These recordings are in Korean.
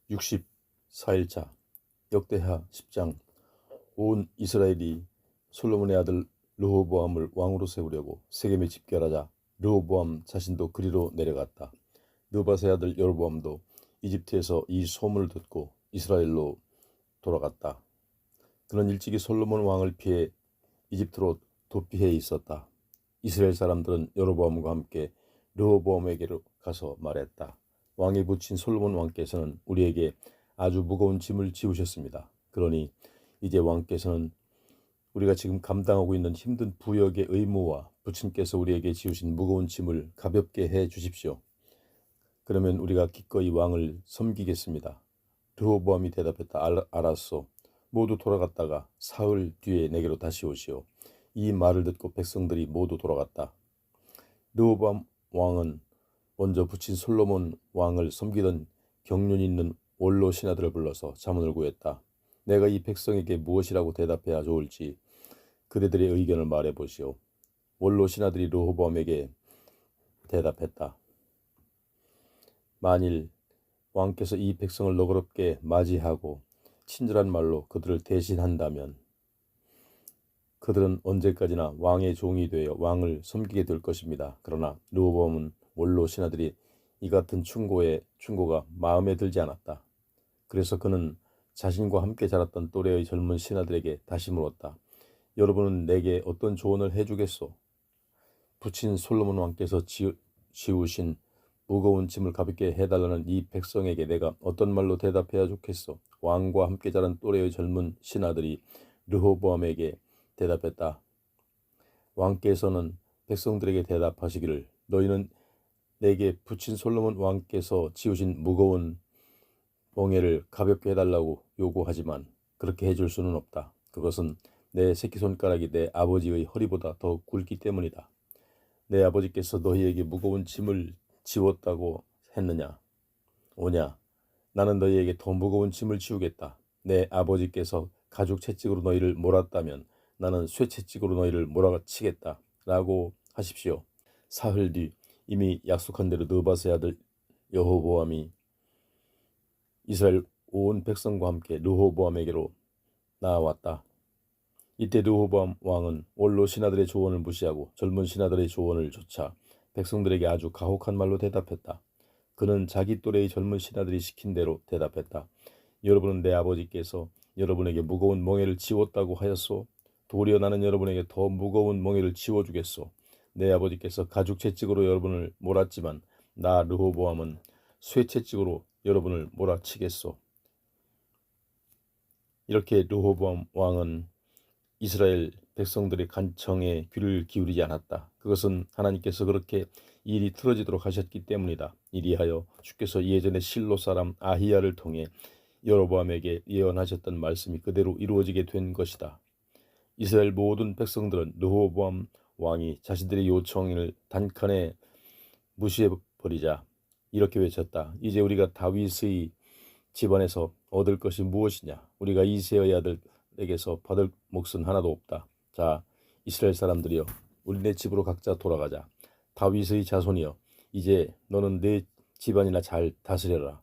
64일차 역대하 10장. 온 이스라엘이 솔로몬의 아들 르호보암을 왕으로 세우려고 세겜에 집결하자 르호보암 자신도 그리로 내려갔다. 느바세 아들 여로보암도 이집트에서 이 소문을 듣고 이스라엘로 돌아갔다. 그는 일찍이 솔로몬 왕을 피해 이집트로 도피해 있었다. 이스라엘 사람들은 여로보암과 함께 르호보암에게로 가서 말했다. 왕에 붙인 솔로몬 왕께서는 우리에게 아주 무거운 짐을 지우셨습니다. 그러니 이제 왕께서는 우리가 지금 감당하고 있는 힘든 부역의 의무와 부친께서 우리에게 지우신 무거운 짐을 가볍게 해 주십시오. 그러면 우리가 기꺼이 왕을 섬기겠습니다. 르호보암이 대답했다. 알았소. 모두 돌아갔다가 사흘 뒤에 내게로 다시 오시오. 이 말을 듣고 백성들이 모두 돌아갔다. 르호보암 왕은 먼저 붙인 솔로몬 왕을 섬기던 경륜 있는 원로 신하들을 불러서 자문을 구했다. 내가 이 백성에게 무엇이라고 대답해야 좋을지 그대들의 의견을 말해 보시오. 원로 신하들이 르호보암에게 대답했다. 만일 왕께서 이 백성을 너그럽게 맞이하고 친절한 말로 그들을 대신한다면 그들은 언제까지나 왕의 종이 되어 왕을 섬기게 될 것입니다. 그러나 르호보암은 원로 신하들이 이 같은 충고가 마음에 들지 않았다. 그래서 그는 자신과 함께 자랐던 또래의 젊은 신하들에게 다시 물었다. 여러분은 내게 어떤 조언을 해주겠소? 부친 솔로몬 왕께서 지우신 무거운 짐을 가볍게 해달라는 이 백성에게 내가 어떤 말로 대답해야 좋겠소? 왕과 함께 자란 또래의 젊은 신하들이 르호보암에게 대답했다. 왕께서는 백성들에게 대답하시기를 너희는 내게 부친 솔로몬 왕께서 지우신 무거운 멍에를 가볍게 해달라고 요구하지만 그렇게 해줄 수는 없다. 그것은 내 새끼손가락이 내 아버지의 허리보다 더 굵기 때문이다. 내 아버지께서 너희에게 무거운 짐을 지웠다고 했느냐? 오냐? 나는 너희에게 더 무거운 짐을 지우겠다. 내 아버지께서 가죽 채찍으로 너희를 몰았다면 나는 쇠채찍으로 너희를 몰아치겠다. 라고 하십시오. 사흘 뒤 이미 약속한 대로 느바세 아들 여호보암이 이스라엘 온 백성과 함께 르호보암에게로 나아왔다. 이때 르호보암 왕은 원로 신하들의 조언을 무시하고 젊은 신하들의 조언을 좇아 백성들에게 아주 가혹한 말로 대답했다. 그는 자기 또래의 젊은 신하들이 시킨 대로 대답했다. 여러분은 내 아버지께서 여러분에게 무거운 멍에를 지웠다고 하였소. 도리어 나는 여러분에게 더 무거운 멍에를 지워주겠소. 내 아버지께서 가죽 채찍으로 여러분을 몰았지만 나 르호보암은 쇠채찍으로 여러분을 몰아치겠소. 이렇게 르호보암 왕은 이스라엘 백성들의 간청에 귀를 기울이지 않았다. 그것은 하나님께서 그렇게 일이 틀어지도록 하셨기 때문이다. 이리하여 주께서 예전에 실로 사람 아히야를 통해 여로보암에게 예언하셨던 말씀이 그대로 이루어지게 된 것이다. 이스라엘 모든 백성들은 르호보암 왕이 자신들의 요청을 단칸에 무시해버리자 이렇게 외쳤다. 이제 우리가 다윗의 집안에서 얻을 것이 무엇이냐? 우리가 이새의 아들에게서 받을 몫은 하나도 없다. 자, 이스라엘 사람들이여, 우리네 집으로 각자 돌아가자. 다윗의 자손이여, 이제 너는 내 집안이나 잘 다스려라.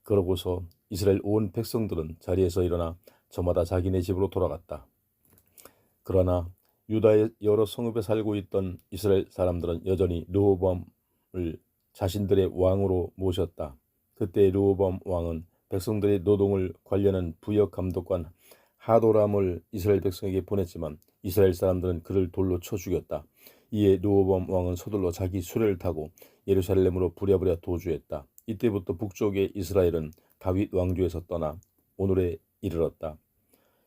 그러고서 이스라엘 온 백성들은 자리에서 일어나 저마다 자기네 집으로 돌아갔다. 그러나 유다의 여러 성읍에 살고 있던 이스라엘 사람들은 여전히 르호보암을 자신들의 왕으로 모셨다. 그때 르호보암 왕은 백성들의 노동을 관리하는 부역 감독관 하도람을 이스라엘 백성에게 보냈지만 이스라엘 사람들은 그를 돌로 쳐 죽였다. 이에 르호보암 왕은 서둘러 자기 수레를 타고 예루살렘으로 부랴부랴 도주했다. 이때부터 북쪽의 이스라엘은 다윗 왕조에서 떠나 오늘에 이르렀다.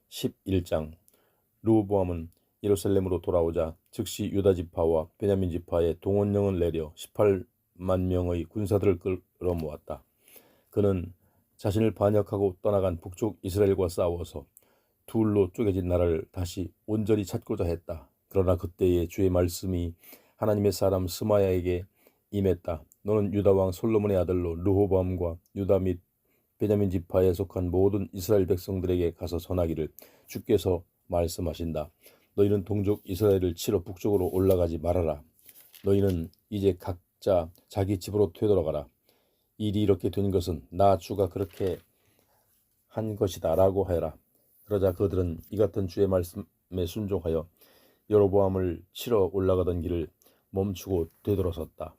11장. 르호보암은 예루살렘으로 돌아오자 즉시 유다 지파와 베냐민 지파에 동원령을 내려 18만 명의 군사들을 끌어모았다. 그는 자신을 반역하고 떠나간 북쪽 이스라엘과 싸워서 둘로 쪼개진 나라를 다시 온전히 찾고자 했다. 그러나 그때에 주의 말씀이 하나님의 사람 스마야에게 임했다. 너는 유다 왕 솔로몬의 아들로 르호보암과 유다 및 베냐민 지파에 속한 모든 이스라엘 백성들에게 가서 전하기를 주께서 말씀하신다. 너희는 동족 이스라엘을 치러 북쪽으로 올라가지 말아라. 너희는 이제 각자 자기 집으로 되돌아가라. 일이 이렇게 된 것은 나 주가 그렇게 한 것이다 라고 하여라. 그러자 그들은 이 같은 주의 말씀에 순종하여 여로보암을 치러 올라가던 길을 멈추고 되돌아섰다.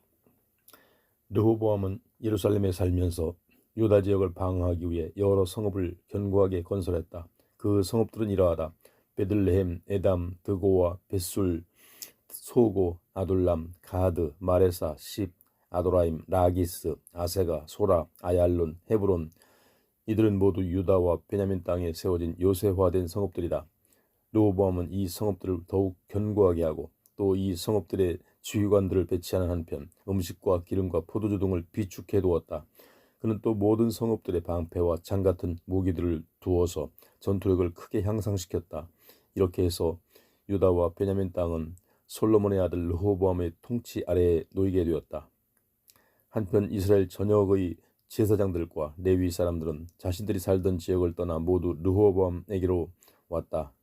르호보암은 예루살렘에 살면서 유다 지역을 방어하기 위해 여러 성읍을 견고하게 건설했다. 그 성읍들은 이러하다. 베들레헴, 에담, 드고와 벳술, 소고, 아둘람, 가드, 마레사, 십, 아도라임, 라기스, 아세가, 소라, 아얄론, 헤브론. 이들은 모두 유다와 베냐민 땅에 세워진 요새화된 성읍들이다. 르호보암은 이 성읍들을 더욱 견고하게 하고 또 이 성읍들의 지휘관들을 배치하는 한편 음식과 기름과 포도주 등을 비축해 두었다. 그는 또 모든 성읍들의 방패와 창 같은 무기들을 두어서 전투력을 크게 향상시켰다. 이렇게 해서 유다와 베냐민 땅은 솔로몬의 아들 르호보암의 통치 아래에 놓이게 되었다. 한편 이스라엘 전역의 제사장들과 레위 사람들은 자신들이 살던 지역을 떠나 모두 르호보암에게로 왔다.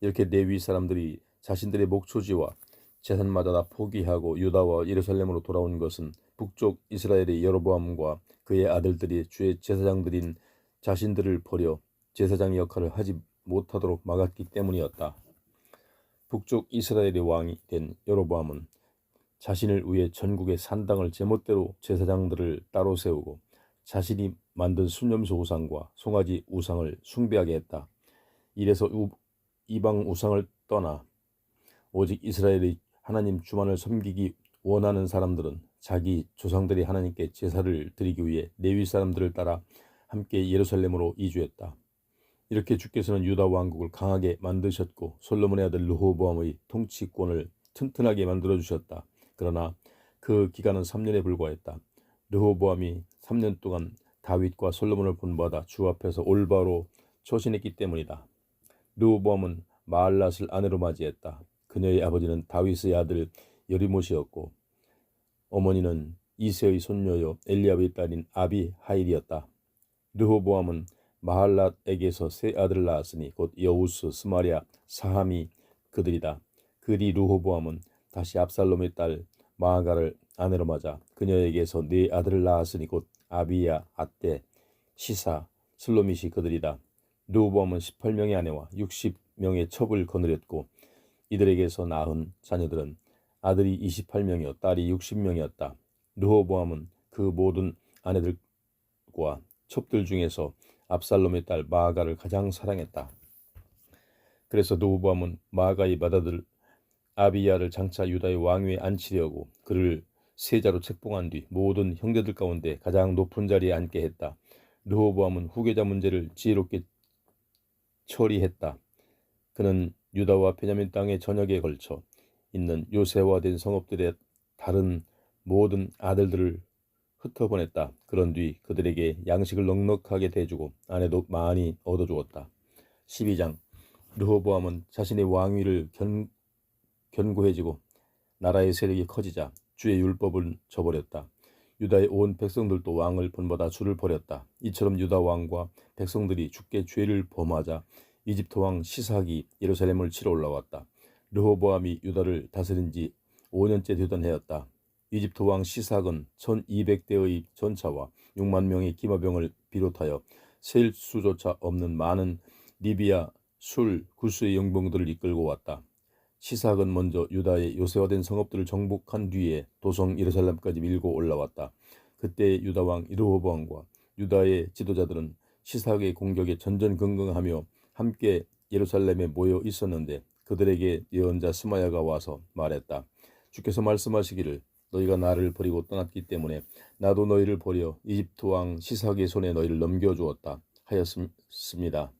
이렇게 레위 사람들이 자신들의 목초지와 재산마다 다 포기하고 유다와 예루살렘으로 돌아온 것은 북쪽 이스라엘의 여로보암과 그의 아들들이 주의 제사장들인 자신들을 버려 제사장 역할을 하지 못하도록 막았기 때문이었다. 북쪽 이스라엘의 왕이 된 여로보암은 자신을 위해 전국의 산당을 제멋대로 제사장들을 따로 세우고 자신이 만든 순념소 우상과 송아지 우상을 숭배하게 했다. 이래서 이방 우상을 떠나 오직 이스라엘의 하나님 주만을 섬기기 원하는 사람들은 자기 조상들이 하나님께 제사를 드리기 위해 레위 사람들을 따라 함께 예루살렘으로 이주했다. 이렇게 주께서는 유다 왕국을 강하게 만드셨고 솔로몬의 아들 르호보암의 통치권을 튼튼하게 만들어주셨다. 그러나 그 기간은 3년에 불과했다. 르호보암이 3년 동안 다윗과 솔로몬을 본받아 주 앞에서 올바로 처신했기 때문이다. 르호보암은 마할랏을 아내로 맞이했다. 그녀의 아버지는 다윗의 아들 여리못이었고 어머니는 이새의 손녀요 엘리압의 딸인 아비하일이었다. 르호보암은 마할랏에게서 세 아들을 낳았으니 곧 여우스, 스마랴, 사함이 그들이다. 그 뒤 르호보암은 다시 압살롬의 딸 마아가를 아내로 맞아 그녀에게서 네 아들을 낳았으니 곧 아비야, 아떼, 시사, 슬로밋이 그들이다. 르호보암은 18명의 아내와 60명의 첩을 거느렸고 이들에게서 낳은 자녀들은 아들이 28명이요 딸이 60명이었다. 르호보암은 그 모든 아내들과 첩들 중에서 압살롬의 딸 마아가를 가장 사랑했다. 그래서 르호보암은 마아가의 맏아들 아비야를 장차 유다의 왕위에 앉히려고 그를 세자로 책봉한 뒤 모든 형제들 가운데 가장 높은 자리에 앉게 했다. 르호보암은 후계자 문제를 지혜롭게 처리했다. 그는 유다와 베냐민 땅의 전역에 걸쳐 있는 요새화된 성읍들의 다른 모든 아들들을 흩어보냈다. 그런 뒤 그들에게 양식을 넉넉하게 대주고 아내도 많이 얻어주었다. 12장 르호보암은 자신의 왕위를 견고해지고 나라의 세력이 커지자 주의 율법을 저버렸다. 유다의 온 백성들도 왕을 본받아 주를 버렸다. 이처럼 유다 왕과 백성들이 주께 죄를 범하자 이집트 왕 시삭이 예루살렘을 치러 올라왔다. 르호보암이 유다를 다스린 지 5년째 되던 해였다. 이집트 왕 시삭은 1200대의 전차와 6만 명의 기마병을 비롯하여 셀 수조차 없는 많은 리비아, 술, 구스의 영병들을 이끌고 왔다. 시삭은 먼저 유다의 요새화된 성읍들을 정복한 뒤에 도성 예루살렘까지 밀고 올라왔다. 그때 유다 왕 르호보암과 유다의 지도자들은 시삭의 공격에 전전긍긍하며 함께 예루살렘에 모여 있었는데 그들에게 예언자 스마야가 와서 말했다. 주께서 말씀하시기를 너희가 나를 버리고 떠났기 때문에 나도 너희를 버려 이집트 왕 시삭의 손에 너희를 넘겨주었다 하였습니다.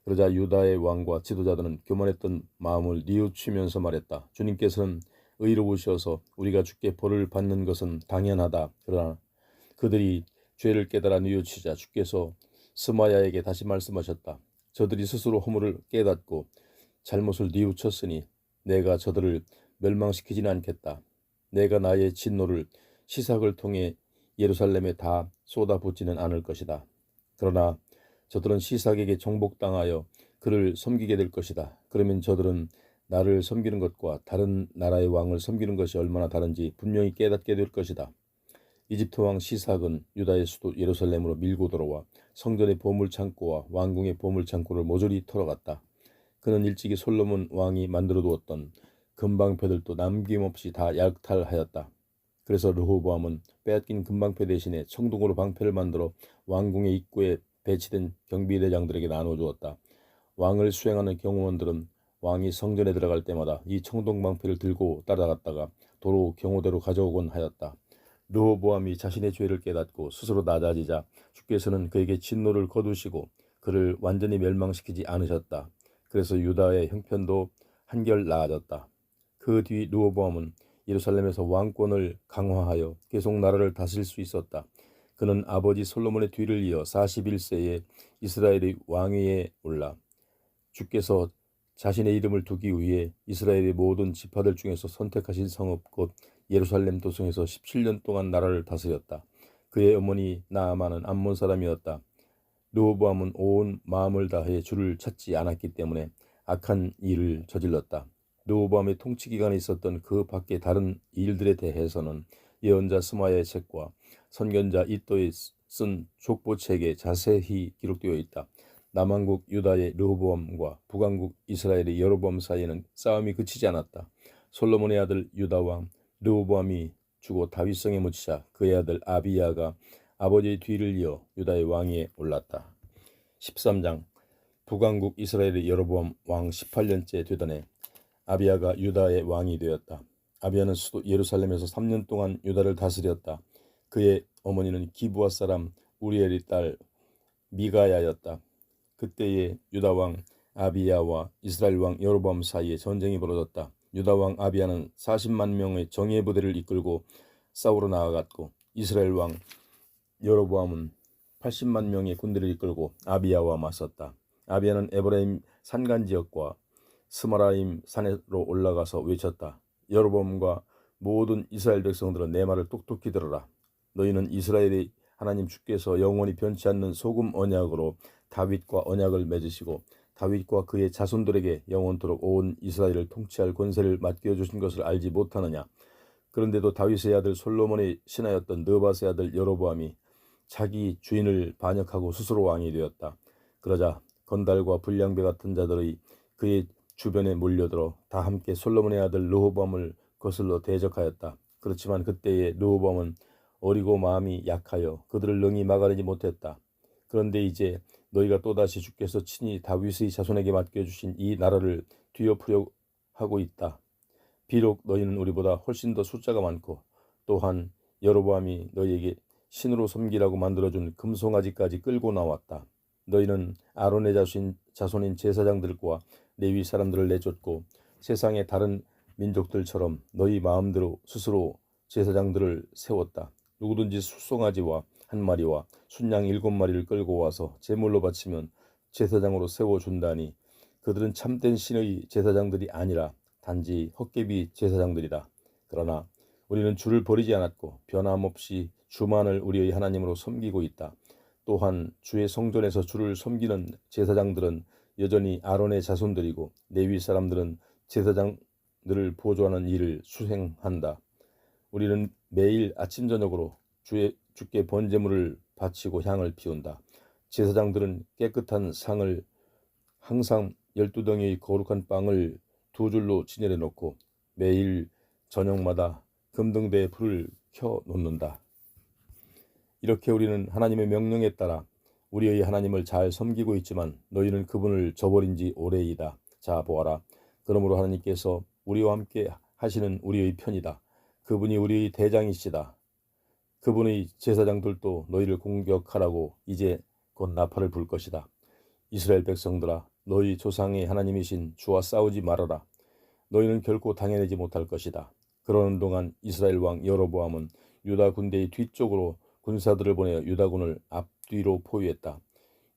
그러자 유다의 왕과 지도자들은 교만했던 마음을 뉘우치면서 말했다. 주님께서는 의로우셔서 우리가 주께 벌을 받는 것은 당연하다. 그러나 그들이 죄를 깨달아 뉘우치자 주께서 스마야에게 다시 말씀하셨다. 저들이 스스로 허물을 깨닫고 잘못을 뉘우쳤으니 내가 저들을 멸망시키지는 않겠다. 내가 나의 진노를 시삭을 통해 예루살렘에 다 쏟아붓지는 않을 것이다. 그러나 저들은 시삭에게 정복당하여 그를 섬기게 될 것이다. 그러면 저들은 나를 섬기는 것과 다른 나라의 왕을 섬기는 것이 얼마나 다른지 분명히 깨닫게 될 것이다. 이집트 왕 시삭은 유다의 수도 예루살렘으로 밀고 들어와 성전의 보물창고와 왕궁의 보물창고를 모조리 털어갔다. 그는 일찍이 솔로몬 왕이 만들어 두었던 금방패들도 남김없이 다 약탈하였다. 그래서 르호보암은 빼앗긴 금방패 대신에 청동으로 방패를 만들어 왕궁의 입구에 배치된 경비대장들에게 나눠주었다. 왕을 수행하는 경호원들은 왕이 성전에 들어갈 때마다 이 청동방패를 들고 따라갔다가 도로 경호대로 가져오곤 하였다. 르호보암이 자신의 죄를 깨닫고 스스로 낮아지자 주께서는 그에게 진노를 거두시고 그를 완전히 멸망시키지 않으셨다. 그래서 유다의 형편도 한결 나아졌다. 그 뒤 르호보암은 예루살렘에서 왕권을 강화하여 계속 나라를 다스릴 수 있었다. 그는 아버지 솔로몬의 뒤를 이어 41세에 이스라엘의 왕위에 올라 주께서 자신의 이름을 두기 위해 이스라엘의 모든 지파들 중에서 선택하신 성읍 곧 예루살렘 도성에서 17년 동안 나라를 다스렸다. 그의 어머니 나아만은 암몬 사람이었다. 르호보암은 온 마음을 다해 주를 찾지 않았기 때문에 악한 일을 저질렀다. 르호보암의 통치 기간에 있었던 그 밖의 다른 일들에 대해서는 예언자 스마야의 책과 선견자 이도의 쓴 족보책에 자세히 기록되어 있다. 남왕국 유다의 르호보암과 북왕국 이스라엘의 여로보암 사이에는 싸움이 그치지 않았다. 솔로몬의 아들 유다왕 르호보암이 죽어 다윗성에 묻히자 그의 아들 아비야가 아버지의 뒤를 이어 유다의 왕위에 올랐다. 13장 북왕국 이스라엘의 여로보암 왕 18년째 되던 해 아비야가 유다의 왕이 되었다. 아비야는 수도 예루살렘에서 3년 동안 유다를 다스렸다. 그의 어머니는 기브아 사람 우리엘의 딸 미가야였다. 그때에 유다 왕 아비야와 이스라엘 왕 여로보암 사이에 전쟁이 벌어졌다. 유다 왕 아비야는 40만 명의 정예 부대를 이끌고 싸우러 나아갔고 이스라엘 왕 여로보암은 80만 명의 군대를 이끌고 아비야와 맞섰다. 아비야는 에브라임 산간 지역과 스마라임 산으로 올라가서 외쳤다. 여로보암과 모든 이스라엘 백성들은 내 말을 똑똑히 들어라. 너희는 이스라엘의 하나님 주께서 영원히 변치 않는 소금 언약으로 다윗과 언약을 맺으시고 다윗과 그의 자손들에게 영원토록 온 이스라엘을 통치할 권세를 맡겨주신 것을 알지 못하느냐. 그런데도 다윗의 아들 솔로몬의 신하였던 느밧의 아들 여로보암이 자기 주인을 반역하고 스스로 왕이 되었다. 그러자 건달과 불량배 같은 자들이 그의 주변에 몰려들어 다 함께 솔로몬의 아들 르호보암을 거슬러 대적하였다. 그렇지만 그때의 르호보암은 어리고 마음이 약하여 그들을 능히 막아내지 못했다. 그런데 이제 너희가 또다시 주께서 친히 다윗의 자손에게 맡겨주신 이 나라를 뒤엎으려 하고 있다. 비록 너희는 우리보다 훨씬 더 숫자가 많고 또한 여로보암이 너희에게 신으로 섬기라고 만들어준 금송아지까지 끌고 나왔다. 너희는 아론의 자손인 제사장들과 레위 사람들을 내쫓고 세상의 다른 민족들처럼 너희 마음대로 스스로 제사장들을 세웠다. 누구든지 숫송아지와 한 마리와 순양 7마리를 끌고 와서 제물로 바치면 제사장으로 세워준다니 그들은 참된 신의 제사장들이 아니라 단지 헛개비 제사장들이다. 그러나 우리는 주를 버리지 않았고 변함없이 주만을 우리의 하나님으로 섬기고 있다. 또한 주의 성전에서 주를 섬기는 제사장들은 여전히 아론의 자손들이고 레위 사람들은 제사장들을 보조하는 일을 수행한다. 우리는 매일 아침 저녁으로 주께 번제물을 바치고 향을 피운다. 제사장들은 깨끗한 상을 항상 12덩이의 거룩한 빵을 2줄로 진열해 놓고 매일 저녁마다 금등대에 불을 켜 놓는다. 이렇게 우리는 하나님의 명령에 따라 우리의 하나님을 잘 섬기고 있지만 너희는 그분을 저버린 지 오래이다. 자 보아라. 그러므로 하나님께서 우리와 함께 하시는 우리의 편이다. 그분이 우리의 대장이시다. 그분의 제사장들도 너희를 공격하라고 이제 곧 나팔을 불 것이다. 이스라엘 백성들아, 너희 조상의 하나님이신 주와 싸우지 말아라. 너희는 결코 당해내지 못할 것이다. 그러는 동안 이스라엘 왕 여로보암은 유다 군대의 뒤쪽으로 군사들을 보내어 유다군을 앞뒤로 포위했다.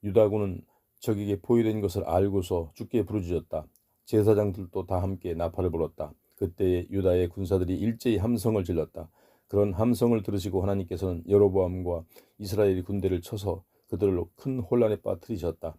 유다군은 적에게 포위된 것을 알고서 죽게 부르짖었다. 제사장들도 다 함께 나팔을 불었다. 그때 유다의 군사들이 일제히 함성을 질렀다. 그런 함성을 들으시고 하나님께서는 여로보암과 이스라엘 군대를 쳐서 그들로 큰 혼란에 빠뜨리셨다.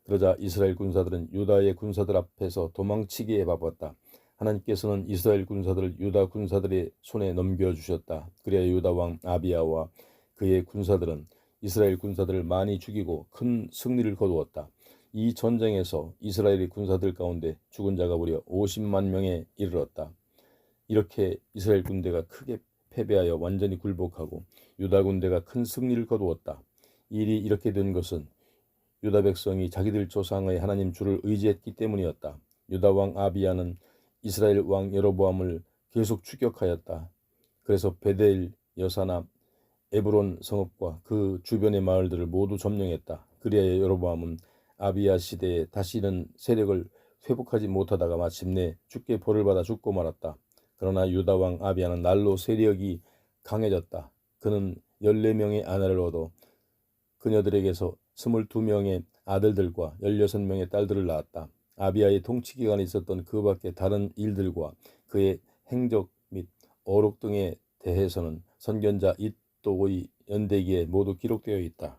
그러자 이스라엘 군사들은 유다의 군사들 앞에서 도망치기에 바빴다. 하나님께서는 이스라엘 군사들을 유다 군사들의 손에 넘겨주셨다. 그래야 유다 왕 아비야와 그의 군사들은 이스라엘 군사들을 많이 죽이고 큰 승리를 거두었다. 이 전쟁에서 이스라엘의 군사들 가운데 죽은 자가 무려 50만 명에 이르렀다. 이렇게 이스라엘 군대가 크게 패배하여 완전히 굴복하고 유다 군대가 큰 승리를 거두었다. 일이 이렇게 된 것은 유다 백성이 자기들 조상의 하나님 주를 의지했기 때문이었다. 유다 왕 아비야는 이스라엘 왕 여로보암을 계속 추격하였다. 그래서 베델, 여사나 에브론 성읍과 그 주변의 마을들을 모두 점령했다. 그리하여 여로보암은 아비야 시대에 다시는 세력을 회복하지 못하다가 마침내 죽게 벌을 받아 죽고 말았다. 그러나 유다 왕 아비야는 날로 세력이 강해졌다. 그는 14명의 아내를 얻어 그녀들에게서 22명의 아들들과 16명의 딸들을 낳았다. 아비야의 통치 기간에 있었던 그 밖에 다른 일들과 그의 행적 및 어록 등에 대해서는 선견자 이도의 연대기에 모두 기록되어 있다.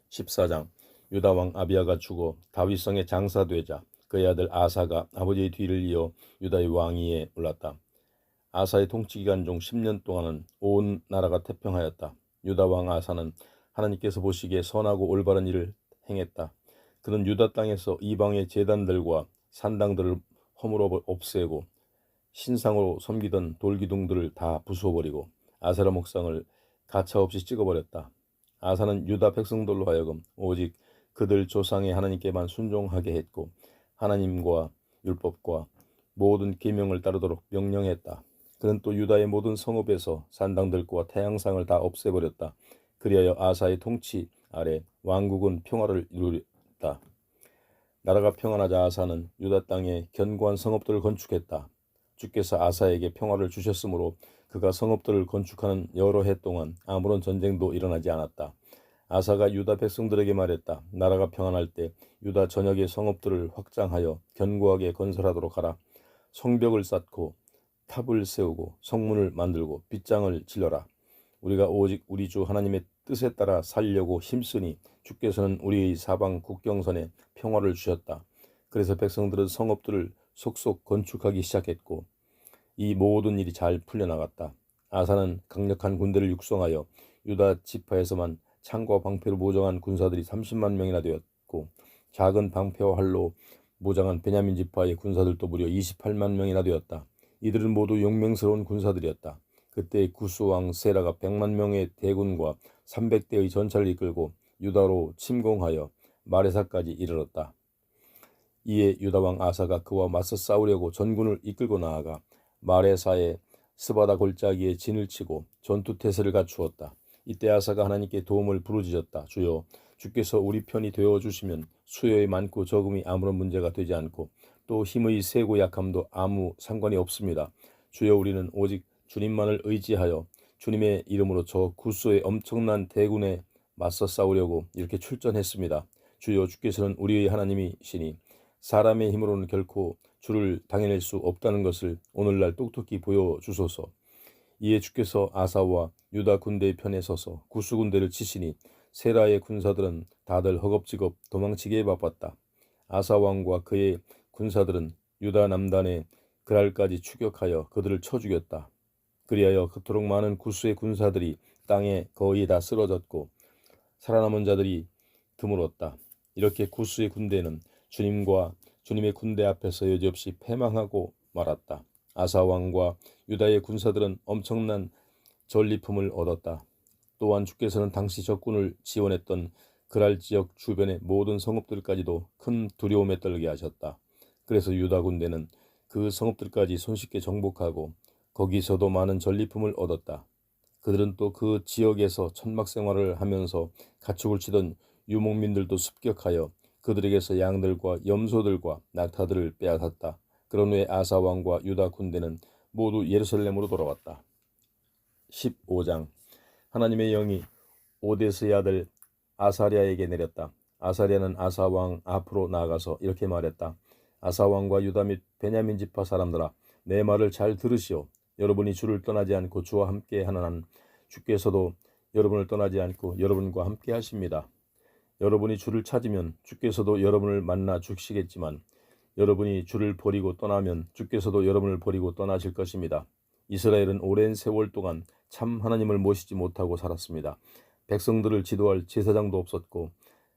14장 유다 왕 아비야가 죽어 다윗성에 장사되자 그의 아들 아사가 아버지의 뒤를 이어 유다의 왕위에 올랐다. 아사의 통치 기간 중 10년 동안은 온 나라가 태평하였다. 유다 왕 아사는 하나님께서 보시기에 선하고 올바른 일을 행했다. 그는 유다 땅에서 이방의 제단들과 산당들을 허물어 없애고 신상으로 섬기던 돌기둥들을 다 부수어버리고 아세라 목상을 가차없이 찍어버렸다. 아사는 유다 백성들로 하여금 오직 그들 조상의 하나님께만 순종하게 했고 하나님과 율법과 모든 계명을 따르도록 명령했다. 그는 또 유다의 모든 성읍에서 산당들과 태양상을 다 없애버렸다. 그리하여 아사의 통치 아래 왕국은 평화를 이루었다. 나라가 평안하자 아사는 유다 땅에 견고한 성읍들을 건축했다. 주께서 아사에게 평화를 주셨으므로 그가 성읍들을 건축하는 여러 해 동안 아무런 전쟁도 일어나지 않았다. 아사가 유다 백성들에게 말했다. 나라가 평안할 때 유다 전역의 성읍들을 확장하여 견고하게 건설하도록 하라. 성벽을 쌓고 탑을 세우고 성문을 만들고 빗장을 질러라. 우리가 오직 우리 주 하나님의 뜻에 따라 살려고 힘쓰니 주께서는 우리의 사방 국경선에 평화를 주셨다. 그래서 백성들은 성읍들을 속속 건축하기 시작했고 이 모든 일이 잘 풀려나갔다. 아사는 강력한 군대를 육성하여 유다 지파에서만 창과 방패로 모정한 군사들이 30만 명이나 되었고 작은 방패와 활로 모장한 베냐민 지파의 군사들도 무려 28만 명이나 되었다. 이들은 모두 용맹스러운 군사들이었다. 그때 구스왕 세라가 100만 명의 대군과 300대의 전차를 이끌고 유다로 침공하여 마레사까지 이르렀다. 이에 유다왕 아사가 그와 맞서 싸우려고 전군을 이끌고 나아가 마레사의 스바다 골짜기에 진을 치고 전투태세를 갖추었다. 이때 아사가 하나님께 도움을 부르짖었다. 주여, 주께서 우리 편이 되어주시면 수요의 많고 적음이 아무런 문제가 되지 않고 또 힘의 세고 약함도 아무 상관이 없습니다. 주여, 우리는 오직 주님만을 의지하여 주님의 이름으로 저 구스의 엄청난 대군에 맞서 싸우려고 이렇게 출전했습니다. 주여, 주께서는 우리의 하나님이시니 사람의 힘으로는 결코 주를 당해낼 수 없다는 것을 오늘날 똑똑히 보여주소서. 이에 주께서 아사와 유다 군대의 편에 서서 구스 군대를 치시니 세라의 군사들은 다들 허겁지겁 도망치기에 바빴다. 아사 왕과 그의 군사들은 유다 남단의 그랄까지 추격하여 그들을 쳐 죽였다. 그리하여 그토록 많은 구스의 군사들이 땅에 거의 다 쓰러졌고 살아남은 자들이 드물었다. 이렇게 구스의 군대는 주님과 주님의 군대 앞에서 여지없이 패망하고 말았다. 아사 왕과 유다의 군사들은 엄청난 전리품을 얻었다. 또한 주께서는 당시 적군을 지원했던 그랄 지역 주변의 모든 성읍들까지도 큰 두려움에 떨게 하셨다. 그래서 유다 군대는 그 성읍들까지 손쉽게 정복하고 거기서도 많은 전리품을 얻었다. 그들은 또 그 지역에서 천막 생활을 하면서 가축을 치던 유목민들도 습격하여 그들에게서 양들과 염소들과 낙타들을 빼앗았다. 그런 후에 아사 왕과 유다 군대는 모두 예루살렘으로 돌아왔다. 15장 하나님의 영이 오데스의 아들 아사랴에게 내렸다. 아사랴는 아사 왕 앞으로 나아가서 이렇게 말했다. 아사 왕과 유다 및 베냐민 지파 사람들아, 내 말을 잘 들으시오. 여러분이 주를 떠나지 않고 주와 함께 하는 한 주께서도 여러분을 떠나지 않고 여러분과 함께 하십니다. 여러분이 주를 찾으면 주께서도 여러분을 만나 주시겠지만 여러분이 주를 버리고 떠나면 주께서도 여러분을 버리고 떠나실 것입니다. 이스라엘은 오랜 세월 동안 참 하나님을 모시지 못하고 살았습니다. 백성들을 지도할 제사장도 없었고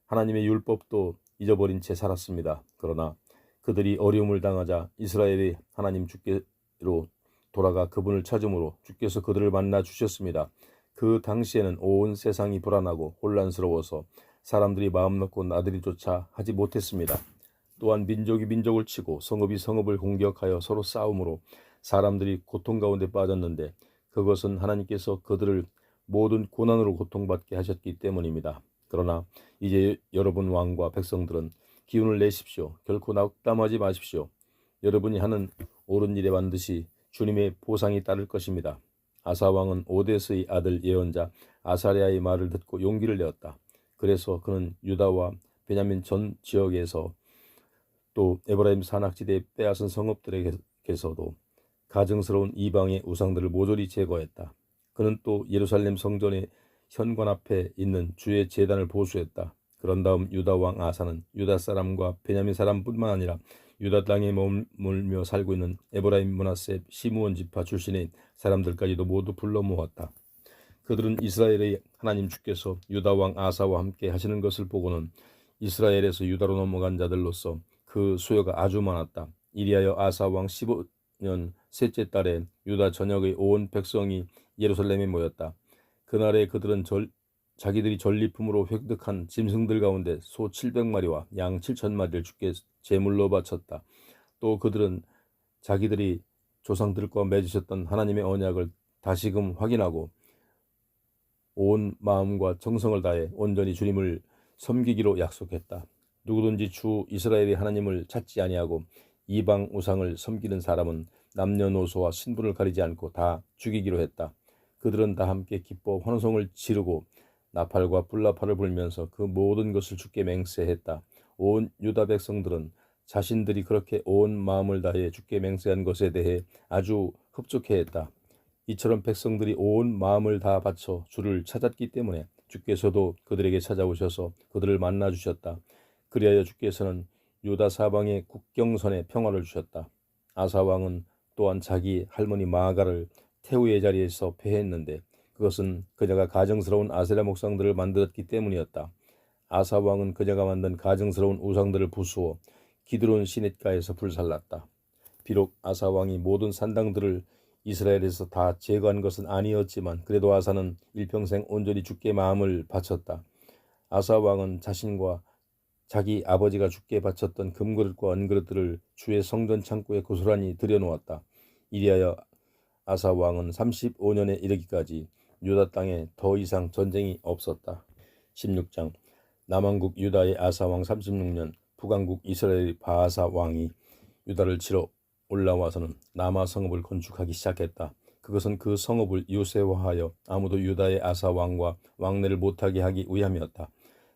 하나님의 율법도 잊어버린 채 살았습니다. 그러나 그들이 어려움을 당하자 이스라엘이 하나님 주께로 돌아가 그분을 찾음으로 주께서 그들을 만나 주셨습니다. 그 당시에는 온 세상이 불안하고 혼란스러워서 사람들이 마음 놓고 나들이조차 하지 못했습니다. 또한 민족이 민족을 치고 성읍이 성읍을 공격하여 서로 싸움으로 사람들이 고통 가운데 빠졌는데 그것은 하나님께서 그들을 모든 고난으로 고통받게 하셨기 때문입니다. 그러나 이제 여러분 왕과 백성들은 기운을 내십시오. 결코 낙담하지 마십시오. 여러분이 하는 옳은 일에 반드시 주님의 보상이 따를 것입니다. 아사 왕은 오데스의 아들 예언자 아사랴의 말을 듣고 용기를 내었다. 그래서 그는 유다와 베냐민 전 지역에서 또 에브라임 산악지대에 빼앗은 성읍들에게서도 가증스러운 이방의 우상들을 모조리 제거했다. 그는 또 예루살렘 성전의 현관 앞에 있는 주의 제단을 보수했다. 그런 다음 유다 왕 아사는 유다 사람과 베냐민 사람뿐만 아니라 유다 땅에 머물며 살고 있는 에브라임 므낫세 시므온 지파 출신의 사람들까지도 모두 불러 모았다. 그들은 이스라엘의 하나님 주께서 유다 왕 아사와 함께 하시는 것을 보고는 이스라엘에서 유다로 넘어간 자들로서 그 수요가 아주 많았다. 이리하여 아사 왕 15년 셋째 달에 유다 전역의 온 백성이 예루살렘에 모였다. 그날에 그들은 자기들이 전리품으로 획득한 짐승들 가운데 소 700마리와 양 7,000마리를 주께 제물로 바쳤다. 또 그들은 자기들이 조상들과 맺으셨던 하나님의 언약을 다시금 확인하고 온 마음과 정성을 다해 온전히 주님을 섬기기로 약속했다. 누구든지 주 이스라엘의 하나님을 찾지 아니하고 이방 우상을 섬기는 사람은 남녀노소와 신분을 가리지 않고 다 죽이기로 했다. 그들은 다 함께 기뻐 환호성을 지르고 나팔과 불나팔을 불면서 그 모든 것을 주께 맹세했다. 온 유다 백성들은 자신들이 그렇게 온 마음을 다해 주께 맹세한 것에 대해 아주 흡족해했다. 이처럼 백성들이 온 마음을 다 바쳐 주를 찾았기 때문에 주께서도 그들에게 찾아오셔서 그들을 만나 주셨다. 그리하여 주께서는 유다 사방의 국경선에 평화를 주셨다. 아사 왕은 또한 자기 할머니 마아가를 태우의 자리에서 폐했는데 그것은 그자가 가증스러운 아세라 목상들을 만들었기 때문이었다. 아사 왕은 그자가 만든 가증스러운 우상들을 부수어 기드론 시냇가에서 불살랐다. 비록 아사 왕이 모든 산당들을 이스라엘에서 다 제거한 것은 아니었지만 그래도 아사는 일평생 온전히 주께 마음을 바쳤다. 아사 왕은 자신과 자기 아버지가 주께 바쳤던 금그릇과 은그릇들을 주의 성전 창고에 고스란히 들여놓았다. 이리하여 아사 왕은 35년에 이르기까지 유다 땅에 더 이상 전쟁이 없었다. 16장 남왕국 유다의 아사 왕 36년 북왕국 이스라엘 바아사 왕이 유다를 치러 올라와서는 라마 성읍을 건축하기 시작했다. 그것은 그 성읍을 유세화하여 아무도 유다의 아사 왕과 왕래를 못하게 하기 위함이었다.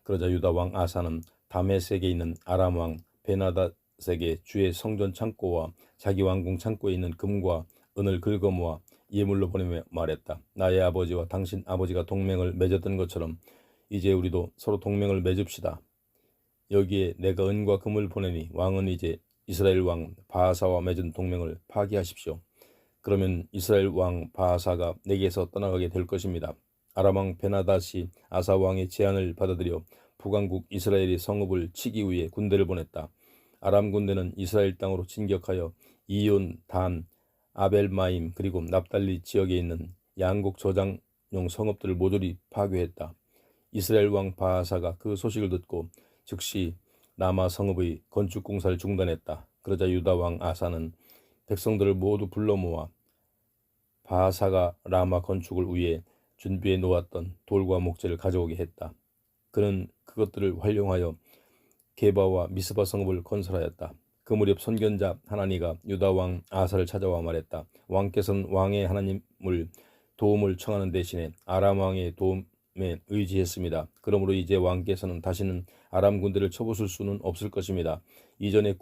그러자 유다 왕 아사는 다메섹에 있는 아람 왕 베나닷에게 주의 성전 창고와 자기 왕궁 창고에 있는 금과 은을 긁어모아 예물로 보내며 말했다. 나의 아버지와 당신 아버지가 동맹을 맺었던 것처럼 이제 우리도 서로 동맹을 맺읍시다. 여기에 내가 은과 금을 보내니 왕은 이제 이스라엘 왕 바하사와 맺은 동맹을 파기하십시오. 그러면 이스라엘 왕 바하사가 내게서 떠나가게 될 것입니다. 아람 왕 베나닷이 아사 왕의 제안을 받아들여 북왕국 이스라엘의 성읍을 치기 위해 군대를 보냈다. 아람 군대는 이스라엘 땅으로 진격하여 이온, 단, 아벨마임 그리고 납달리 지역에 있는 양곡 저장용 성읍들을 모조리 파괴했다. 이스라엘 왕 바하사가 그 소식을 듣고 즉시 라마 성읍의 건축 공사를 중단했다. 그러자 유다 왕 아사는 백성들을 모두 불러 모아 바하사가 라마 건축을 위해 준비해 놓았던 돌과 목재를 가져오게 했다. 그는 그것들을 활용하여 게바와 미스바 성읍을 건설하였다. 그 무렵 선견자 하나니가 유다 왕 아사를 찾아와 말했다. 왕께서는 왕의 하나님을 도움을 청하는 대신에 아람 왕의 도움에 의지했습니다. 그러므로 이제 왕께서는 다시는 아람 군대를 쳐부술 수는 없을 것입니다. 이전에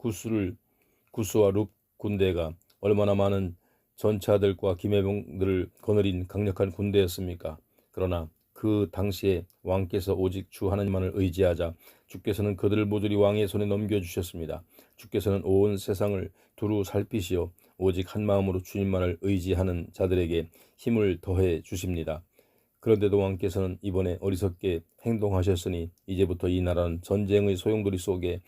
구스와 룹 군대가 얼마나 많은 전차들과 기매병들을 거느린 강력한 군대였습니까? 그러나 그 당시에 왕께서 오직 주 하나님만을 의지하자 주께서는 그들을 모조리 왕의 손에 넘겨주셨습니다. 주께서는 온 세상을 두루 살피시어 오직 한 마음으로 주님만을 의지하는 자들에게 힘을 더해 주십니다. 그런데도 왕께서는 이번에 어리석게 행동하셨으니 이제부터 이 나라는 전쟁의 소용돌이 속에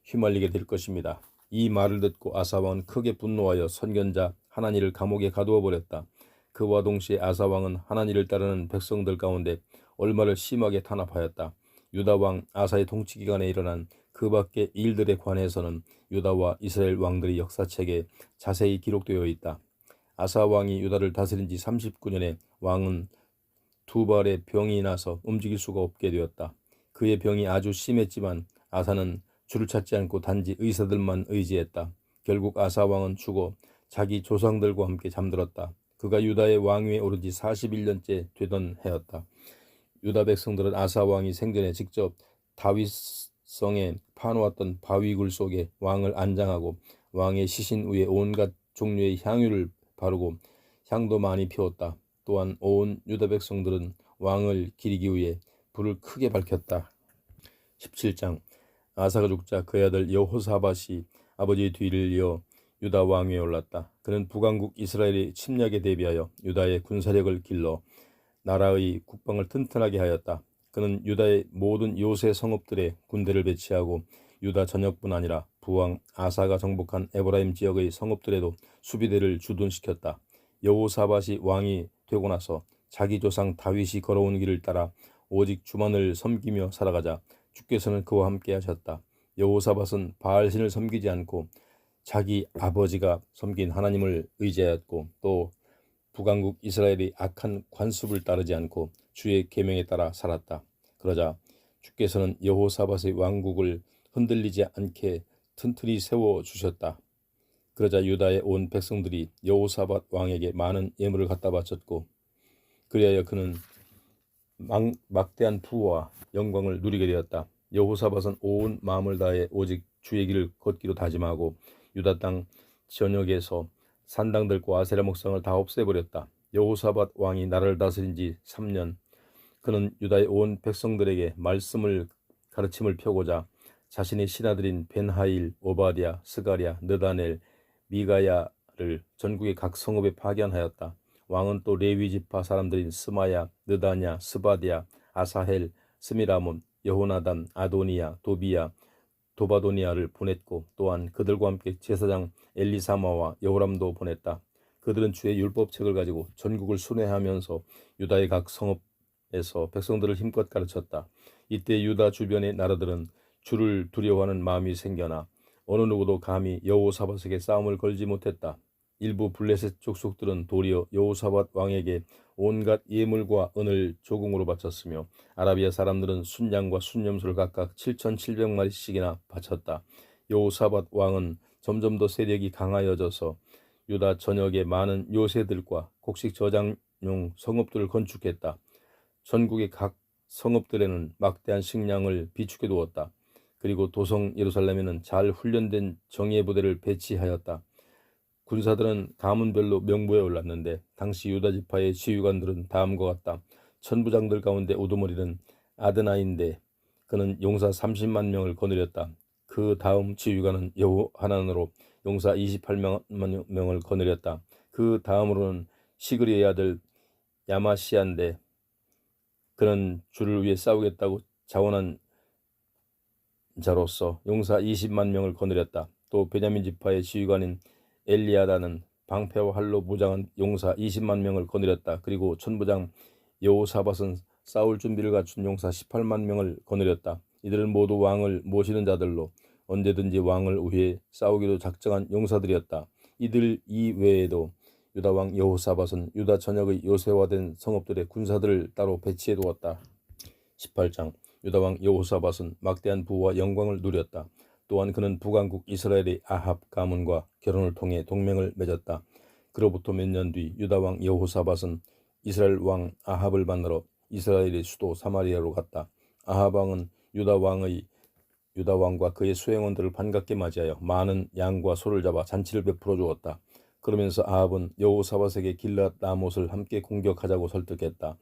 휘말리게 될 것입니다. 이 말을 듣고 아사왕은 크게 분노하여 선견자 하나니를 감옥에 가두어 버렸다. 그와 동시에 아사왕은 하나니를 따르는 백성들 가운데 얼마를 심하게 탄압하였다. 유다왕 아사의 통치 기간에 일어난 그 밖의 일들에 관해서는 유다와 이스라엘 왕들의 역사책에 자세히 기록되어 있다. 아사왕이 유다를 다스린 지 39년에 왕은 두 발의 병이 나서 움직일 수가 없게 되었다. 그의 병이 아주 심했지만 아사는 줄을 찾지 않고 단지 의사들만 의지했다. 결국 아사 왕은 죽어 자기 조상들과 함께 잠들었다. 그가 유다의 왕위에 오른 지 41년째 되던 해였다. 유다 백성들은 아사 왕이 생전에 직접 다윗성에 파놓았던 바위굴 속에 왕을 안장하고 왕의 시신 위에 온갖 종류의 향유를 바르고 향도 많이 피웠다. 또한 온 유다 백성들은 왕을 기리기 위해 불을 크게 밝혔다. 17장 아사가 죽자 그의 아들 여호사밧이 아버지의 뒤를 이어 유다 왕위에 올랐다. 그는 북왕국 이스라엘의 침략에 대비하여 유다의 군사력을 길러 나라의 국방을 튼튼하게 하였다. 그는 유다의 모든 요새 성읍들에 군대를 배치하고 유다 전역뿐 아니라 부왕 아사가 정복한 에브라임 지역의 성읍들에도 수비대를 주둔시켰다. 여호사밧이 왕이 되고 나서 자기 조상 다윗이 걸어온 길을 따라 오직 주만을 섬기며 살아가자 주께서는 그와 함께 하셨다. 여호사밧은 바알신을 섬기지 않고 자기 아버지가 섬긴 하나님을 의지하였고 또 북왕국 이스라엘의 악한 관습을 따르지 않고 주의 계명에 따라 살았다. 그러자 주께서는 여호사밧의 왕국을 흔들리지 않게 튼튼히 세워주셨다. 그러자 유다의 온 백성들이 여호사밧 왕에게 많은 예물을 갖다 바쳤고 그리하여 그는 막대한 부와 영광을 누리게 되었다. 여호사밧은 온 마음을 다해 오직 주의 길을 걷기로 다짐하고 유다 땅 전역에서 산당들과 아세라 목상을 다 없애버렸다. 여호사밧 왕이 나라를 다스린 지 3년 그는 유다의 온 백성들에게 말씀을 가르침을 펴고자 자신의 신하들인 벤하일, 오바댜, 스가랴, 느다넬, 미가야를 전국의 각 성읍에 파견하였다. 왕은 또 레위 지파 사람들인 스마야, 느다냐, 스바디야, 아사헬, 스미라몬, 여호나단, 아도니야, 도비야, 도바도니아를 보냈고 또한 그들과 함께 제사장 엘리사마와 여호람도 보냈다. 그들은 주의 율법책을 가지고 전국을 순회하면서 유다의 각 성읍에서 백성들을 힘껏 가르쳤다. 이때 유다 주변의 나라들은 주를 두려워하는 마음이 생겨나 어느 누구도 감히 여호사밧에게 싸움을 걸지 못했다. 일부 블레셋 족속들은 도리어 여호사밧 왕에게 온갖 예물과 은을 조공으로 바쳤으며 아라비아 사람들은 순양과 순염소를 각각 7,700마리씩이나 바쳤다. 여호사밧 왕은 점점 더 세력이 강하여져서 유다 전역의 많은 요새들과 곡식 저장용 성읍들을 건축했다. 전국의 각 성읍들에는 막대한 식량을 비축해 두었다. 그리고 도성 예루살렘에는 잘 훈련된 정예 부대를 배치하였다. 군사들은 가문별로 명부에 올랐는데 당시 유다 지파의 지휘관들은 다음과 같다. 천부장들 가운데 우두머리는 아드나인데 그는 용사 30만 명을 거느렸다. 그 다음 지휘관은 여호하난으로 용사 28만 명을 거느렸다. 그 다음으로는 시그리의 아들 야마시아인데 그는 주를 위해 싸우겠다고 자원한 자로서 용사 20만 명을 거느렸다. 또 베냐민 지파의 지휘관인 엘리야다는 방패와 활로 무장한 용사 20만 명을 거느렸다. 그리고 천부장 여호사밧은 싸울 준비를 갖춘 용사 18만 명을 거느렸다. 이들은 모두 왕을 모시는 자들로 언제든지 왕을 위해 싸우기로 작정한 용사들이었다. 이들 이외에도 유다 왕 여호사밧은 유다 전역의 요새화된 성읍들의 군사들을 따로 배치해 두었다. 18장 유다 왕 여호사밧은 막대한 부와 영광을 누렸다. 또한 그는 북왕국 이스라엘의 아합 가문과 결혼을 통해 동맹을 맺었다. 그로부터 몇 년 뒤 유다 왕 여호사밧은 이스라엘 왕 아합을 만나러 이스라엘의 수도 사마리아로 갔다. 아합 왕은 유다 왕과 그의 수행원들을 반갑게 맞이하여 많은 양과 소를 잡아 잔치를 베풀어 주었다. 그러면서 아합은 여호사밧에게 길랏 라못을 함께 공격하자고 설득했다.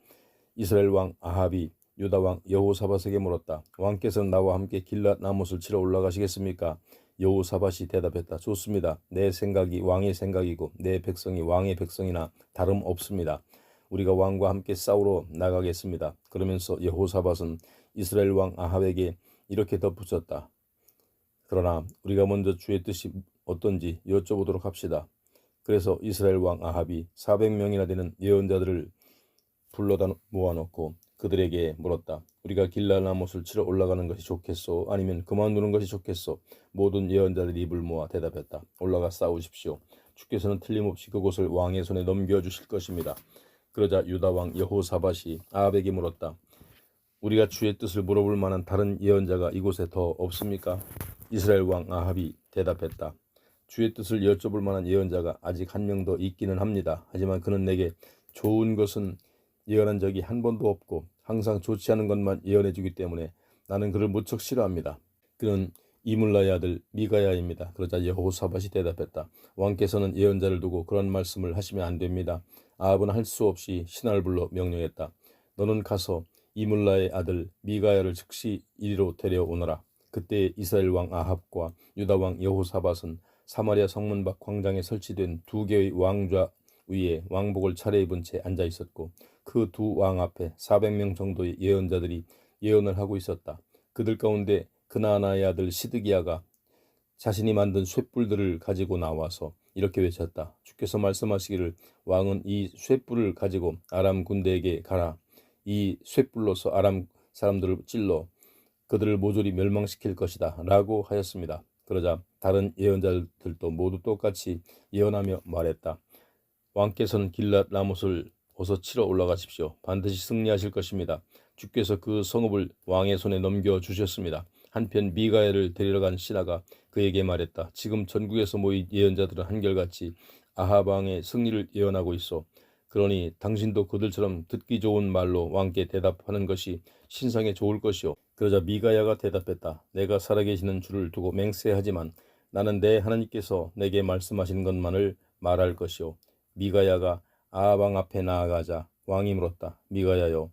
이스라엘 왕 아합이 유다 왕 여호사밧에게 물었다. 왕께서는 나와 함께 길랏 라못을 치러 올라가시겠습니까? 여호사밧이 대답했다. 좋습니다. 내 생각이 왕의 생각이고 내 백성이 왕의 백성이나 다름없습니다. 우리가 왕과 함께 싸우러 나가겠습니다. 그러면서 여호사밧은 이스라엘 왕 아합에게 이렇게 덧붙였다. 그러나 우리가 먼저 주의 뜻이 어떤지 여쭤보도록 합시다. 그래서 이스라엘 왕 아합이 400명이나 되는 예언자들을 불러다 모아놓고 그들에게 물었다. 우리가 길랄 라못을 치러 올라가는 것이 좋겠소? 아니면 그만두는 것이 좋겠소? 모든 예언자들이 입을 모아 대답했다. 올라가 싸우십시오. 주께서는 틀림없이 그곳을 왕의 손에 넘겨주실 것입니다. 그러자 유다 왕 여호사밧이 아합에게 물었다. 우리가 주의 뜻을 물어볼 만한 다른 예언자가 이곳에 더 없습니까? 이스라엘 왕 아합이 대답했다. 주의 뜻을 여쭤볼 만한 예언자가 아직 한 명 더 있기는 합니다. 하지만 그는 내게 좋은 것은 예언한 적이 한 번도 없고 항상 좋지 않은 것만 예언해 주기 때문에 나는 그를 무척 싫어합니다. 그는 이물라의 아들 미가야입니다. 그러자 여호사밧이 대답했다. 왕께서는 예언자를 두고 그런 말씀을 하시면 안 됩니다. 아합은 할 수 없이 신하를 불러 명령했다. 너는 가서 이물라의 아들 미가야를 즉시 이리로 데려오너라. 그때 이스라엘 왕 아합과 유다 왕 여호사밧은 사마리아 성문 밖 광장에 설치된 2개의 왕좌 위에 왕복을 차려입은 채 앉아 있었고 그 두 왕 앞에 400명 정도의 예언자들이 예언을 하고 있었다. 그들 가운데 그나나의 아들 시드기야가 자신이 만든 쇳불들을 가지고 나와서 이렇게 외쳤다. 주께서 말씀하시기를 왕은 이 쇳불을 가지고 아람 군대에게 가라. 이 쇳불로서 아람 사람들을 찔러 그들을 모조리 멸망시킬 것이다 라고 하였습니다. 그러자 다른 예언자들도 모두 똑같이 예언하며 말했다. 왕께서는 길랏 라못을 어서 치러 올라가십시오. 반드시 승리하실 것입니다. 주께서 그 성읍을 왕의 손에 넘겨주셨습니다. 한편 미가야를 데리러 간 신하가 그에게 말했다. 지금 전국에서 모인 예언자들은 한결같이 아합 왕의 승리를 예언하고 있어. 그러니 당신도 그들처럼 듣기 좋은 말로 왕께 대답하는 것이 신상에 좋을 것이오. 그러자 미가야가 대답했다. 내가 살아계시는 주를 두고 맹세하지만 나는 내 하나님께서 내게 말씀하신 것만을 말할 것이오. 미가야가 아합 왕 앞에 나아가자 왕이 물었다. 미가야여,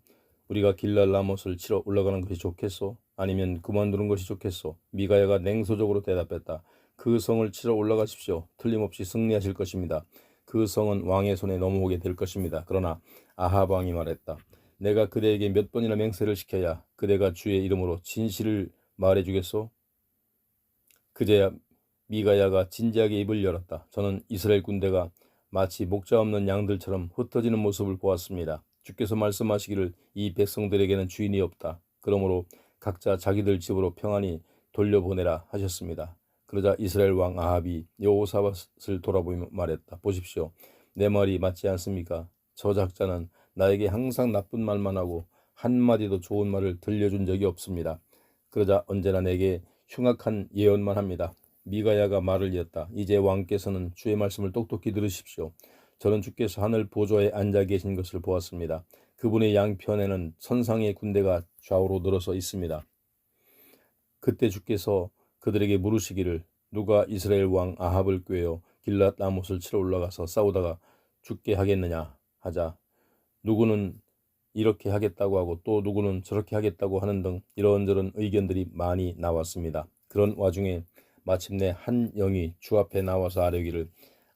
우리가 길랄 라못을 치러 올라가는 것이 좋겠소? 아니면 그만두는 것이 좋겠소? 미가야가 냉소적으로 대답했다. 그 성을 치러 올라가십시오. 틀림없이 승리하실 것입니다. 그 성은 왕의 손에 넘어오게 될 것입니다. 그러나 아합 왕이 말했다. 내가 그대에게 몇 번이나 맹세를 시켜야 그대가 주의 이름으로 진실을 말해주겠소? 그제야 미가야가 진지하게 입을 열었다. 저는 이스라엘 군대가 마치 목자 없는 양들처럼 흩어지는 모습을 보았습니다. 주께서 말씀하시기를 이 백성들에게는 주인이 없다. 그러므로 각자 자기들 집으로 평안히 돌려보내라 하셨습니다. 그러자 이스라엘 왕 아합이 여호사밧을 돌아보며 말했다. 보십시오. 내 말이 맞지 않습니까? 저 작자는 나에게 항상 나쁜 말만 하고 한마디도 좋은 말을 들려준 적이 없습니다. 그러자 언제나 내게 흉악한 예언만 합니다. 미가야가 말을 이었다. 이제 왕께서는 주의 말씀을 똑똑히 들으십시오. 저는 주께서 하늘 보좌에 앉아 계신 것을 보았습니다. 그분의 양편에는 천상의 군대가 좌우로 늘어서 있습니다. 그때 주께서 그들에게 물으시기를 누가 이스라엘 왕 아합을 꾀어 길랏 라못을 치러 올라가서 싸우다가 죽게 하겠느냐 하자 누구는 이렇게 하겠다고 하고 또 누구는 저렇게 하겠다고 하는 등 이런저런 의견들이 많이 나왔습니다. 그런 와중에 마침내 한 영이 주 앞에 나와서 아뢰기를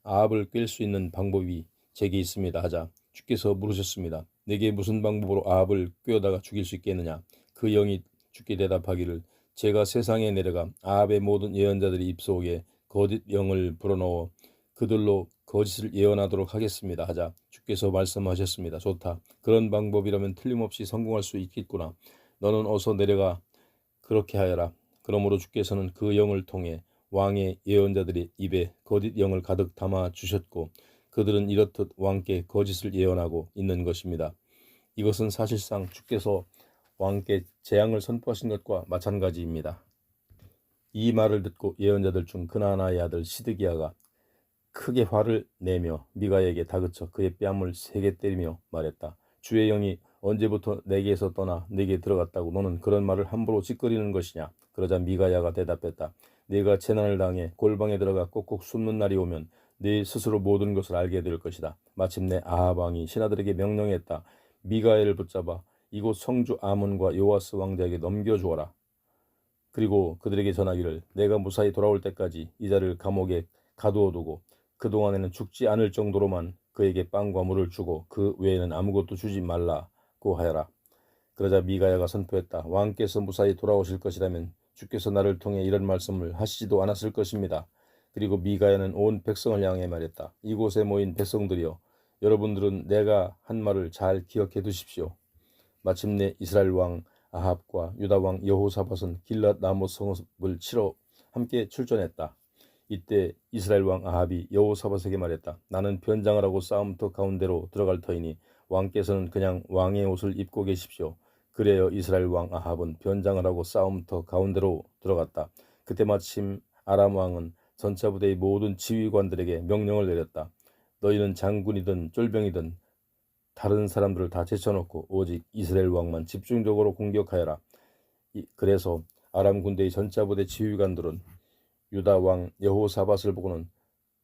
아합을 깰 수 있는 방법이 제게 있습니다 하자 주께서 물으셨습니다. 내게 무슨 방법으로 아합을 꿰어다가 죽일 수 있겠느냐? 그 영이 주께 대답하기를 제가 세상에 내려가 아합의 모든 예언자들의 입속에 거짓 영을 불어넣어 그들로 거짓을 예언하도록 하겠습니다 하자 주께서 말씀하셨습니다. 좋다. 그런 방법이라면 틀림없이 성공할 수 있겠구나. 너는 어서 내려가 그렇게 하여라. 그러므로 주께서는 그 영을 통해 왕의 예언자들의 입에 거짓 영을 가득 담아 주셨고 그들은 이렇듯 왕께 거짓을 예언하고 있는 것입니다. 이것은 사실상 주께서 왕께 재앙을 선포하신 것과 마찬가지입니다. 이 말을 듣고 예언자들 중 그나나의 아들 시드기야가 크게 화를 내며 미가야에게 다그쳐 그의 뺨을 세게 때리며 말했다. 주의 영이 언제부터 내게서 떠나 내게 들어갔다고 너는 그런 말을 함부로 짓거리는 것이냐? 그러자 미가야가 대답했다. 네가 재난을 당해 골방에 들어가 꼭꼭 숨는 날이 오면 네 스스로 모든 것을 알게 될 것이다. 마침내 아합 왕이 신하들에게 명령했다. 미가엘을 붙잡아 이곳 성주 아몬과 요아스 왕자에게 넘겨주어라. 그리고 그들에게 전하기를 내가 무사히 돌아올 때까지 이 자를 감옥에 가두어두고 그동안에는 죽지 않을 정도로만 그에게 빵과 물을 주고 그 외에는 아무것도 주지 말라고 하여라. 그러자 미가야가 선포했다. 왕께서 무사히 돌아오실 것이라면 주께서 나를 통해 이런 말씀을 하시지도 않았을 것입니다. 그리고 미가야는 온 백성을 향해 말했다. 이곳에 모인 백성들이여, 여러분들은 내가 한 말을 잘 기억해 두십시오. 마침내 이스라엘 왕 아합과 유다 왕 여호사밧은 길랏 라못 성읍을 치러 함께 출전했다. 이때 이스라엘 왕 아합이 여호사밧에게 말했다. 나는 변장을 하고 싸움터 가운데로 들어갈 터이니 왕께서는 그냥 왕의 옷을 입고 계십시오. 그래요. 이스라엘 왕 아합은 변장을 하고 싸움터 가운데로 들어갔다. 그때 마침 아람 왕은 전차부대의 모든 지휘관들에게 명령을 내렸다. 너희는 장군이든 쫄병이든 다른 사람들을 다 제쳐놓고 오직 이스라엘 왕만 집중적으로 공격하여라. 그래서 아람 군대의 전차부대 지휘관들은 유다 왕 여호사밧을 보고는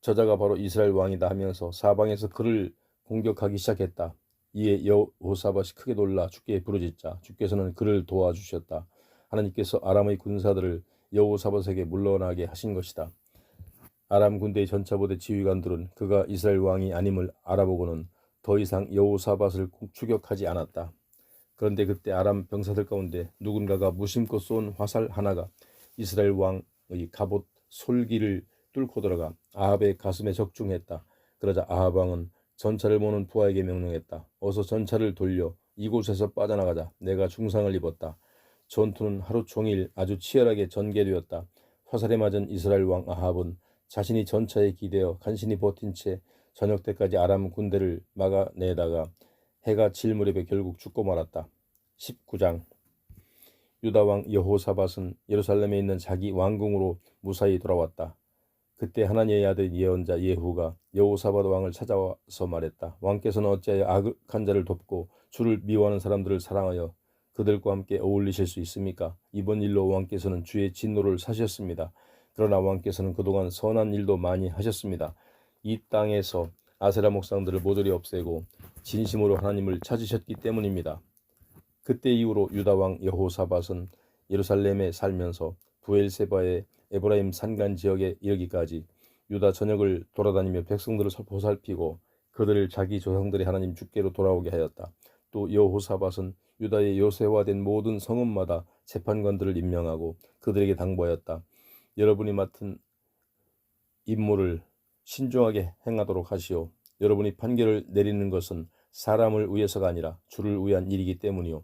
저자가 바로 이스라엘 왕이다 하면서 사방에서 그를 공격하기 시작했다. 이에 여호사밧이 크게 놀라 주께 부르짖자 주께서는 그를 도와주셨다. 하나님께서 아람의 군사들을 여호사밧에게 물러나게 하신 것이다. 아람 군대의 전차부대 지휘관들은 그가 이스라엘 왕이 아님을 알아보고는 더 이상 여호사밧을 추격하지 않았다. 그런데 그때 아람 병사들 가운데 누군가가 무심코 쏜 화살 하나가 이스라엘 왕의 갑옷 솔기를 뚫고 들어가 아합의 가슴에 적중했다. 그러자 아합 왕은 전차를 모는 부하에게 명령했다. 어서 전차를 돌려 이곳에서 빠져나가자. 내가 중상을 입었다. 전투는 하루 종일 아주 치열하게 전개되었다. 화살에 맞은 이스라엘 왕 아합은 자신이 전차에 기대어 간신히 버틴 채 저녁 때까지 아람 군대를 막아내다가 해가 질 무렵에 결국 죽고 말았다. 19장. 유다 왕 여호사밧은 예루살렘에 있는 자기 왕궁으로 무사히 돌아왔다. 그때 하나니의 아들 예언자 예후가 여호사밧 왕을 찾아와서 말했다. 왕께서는 어찌하여 악한 자를 돕고 주를 미워하는 사람들을 사랑하여 그들과 함께 어울리실 수 있습니까? 이번 일로 왕께서는 주의 진노를 사셨습니다. 그러나 왕께서는 그동안 선한 일도 많이 하셨습니다. 이 땅에서 아세라 목상들을 모조리 없애고 진심으로 하나님을 찾으셨기 때문입니다. 그때 이후로 유다 왕 여호사밧은 예루살렘에 살면서 부엘세바의 에브라임 산간 지역에 이르기까지 유다 전역을 돌아다니며 백성들을 보살피고 그들을 자기 조상들의 하나님 주께로 돌아오게 하였다. 또 여호사밧은 유다의 요새화된 모든 성읍마다 재판관들을 임명하고 그들에게 당부하였다. 여러분이 맡은 임무를 신중하게 행하도록 하시오. 여러분이 판결을 내리는 것은 사람을 위해서가 아니라 주를 위한 일이기 때문이요.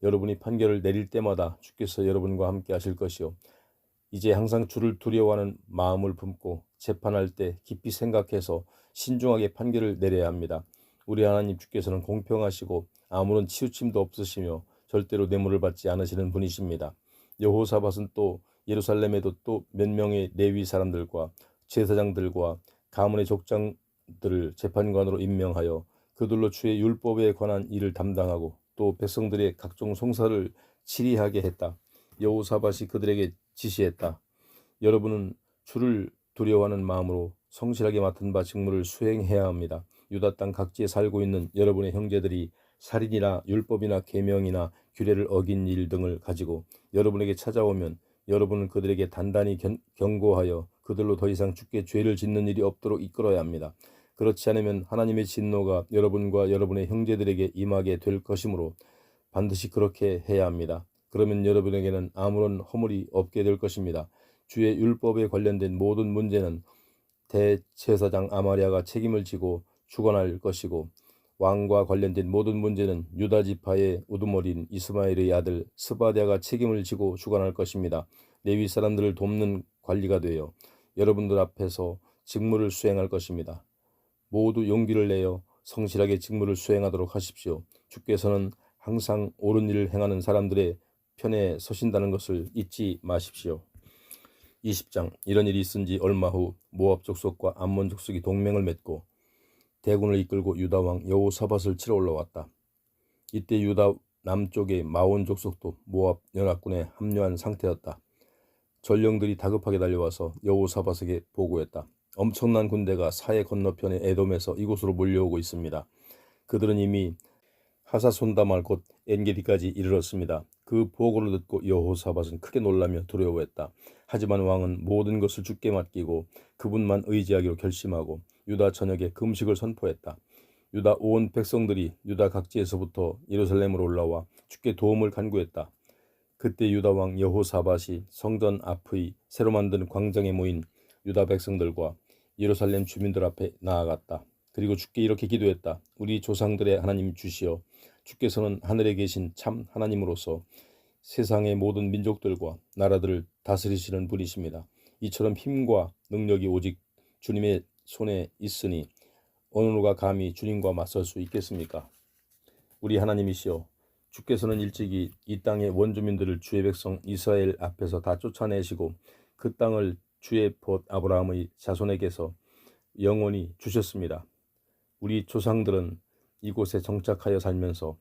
여러분이 판결을 내릴 때마다 주께서 여러분과 함께 하실 것이요. 이제 항상 주를 두려워하는 마음을 품고 재판할 때 깊이 생각해서 신중하게 판결을 내려야 합니다. 우리 하나님 주께서는 공평하시고 아무런 치우침도 없으시며 절대로 뇌물을 받지 않으시는 분이십니다. 여호사밧은 또 예루살렘에도 또 몇 명의 레위 사람들과 제사장들과 가문의 족장들을 재판관으로 임명하여 그들로 주의 율법에 관한 일을 담당하고 또 백성들의 각종 송사를 치리하게 했다. 여호사밧이 그들에게 지시했다. 여러분은 주를 두려워하는 마음으로 성실하게 맡은 바 직무를 수행해야 합니다. 유다 땅 각지에 살고 있는 여러분의 형제들이 살인이나 율법이나 계명이나 규례를 어긴 일 등을 가지고 여러분에게 찾아오면 여러분은 그들에게 단단히 경고하여 그들로 더 이상 주께 죄를 짓는 일이 없도록 이끌어야 합니다. 그렇지 않으면 하나님의 진노가 여러분과 여러분의 형제들에게 임하게 될 것이므로 반드시 그렇게 해야 합니다. 그러면 여러분에게는 아무런 허물이 없게 될 것입니다. 주의 율법에 관련된 모든 문제는 대제사장 아마랴가 책임을 지고 주관할 것이고 왕과 관련된 모든 문제는 유다 지파의 우두머리인 이스마엘의 아들 스바랴가 책임을 지고 주관할 것입니다. 레위 사람들을 돕는 관리가 되어 여러분들 앞에서 직무를 수행할 것입니다. 모두 용기를 내어 성실하게 직무를 수행하도록 하십시오. 주께서는 항상 옳은 일을 행하는 사람들의 편에 서신다는 것을 잊지 마십시오. 20장. 이런 일이 있은 지 얼마 후 모압 족속과 암몬 족속이 동맹을 맺고 대군을 이끌고 유다 왕 여호사밧을 치러 올라왔다. 이때 유다 남쪽의 마온 족속도 모압 연합군에 합류한 상태였다. 전령들이 다급하게 달려와서 여호사밧에게 보고했다. 엄청난 군대가 사해 건너편의 에돔에서 이곳으로 몰려오고 있습니다. 그들은 이미 하사손다말 곧 엔게디까지 이르렀습니다. 그 보고를 듣고 여호사밧은 크게 놀라며 두려워했다. 하지만 왕은 모든 것을 주께 맡기고 그분만 의지하기로 결심하고 유다 전역에 금식을 선포했다. 유다 온 백성들이 유다 각지에서부터 예루살렘으로 올라와 주께 도움을 간구했다. 그때 유다 왕 여호사밧이 성전 앞의 새로 만든 광장에 모인 유다 백성들과 예루살렘 주민들 앞에 나아갔다. 그리고 주께 이렇게 기도했다. 우리 조상들의 하나님 주시여, 주께서는 하늘에 계신 참 하나님으로서 세상의 모든 민족들과 나라들을 다스리시는 분이십니다. 이처럼 힘과 능력이 오직 주님의 손에 있으니 어느 누가 감히 주님과 맞설 수 있겠습니까? 우리 하나님이시여, 주께서는 일찍이 이 땅의 원주민들을 주의 백성 이스라엘 앞에서 다 쫓아내시고 그 땅을 주의 벗 아브라함의 자손에게서 영원히 주셨습니다. 우리 조상들은 이곳에 정착하여 살면서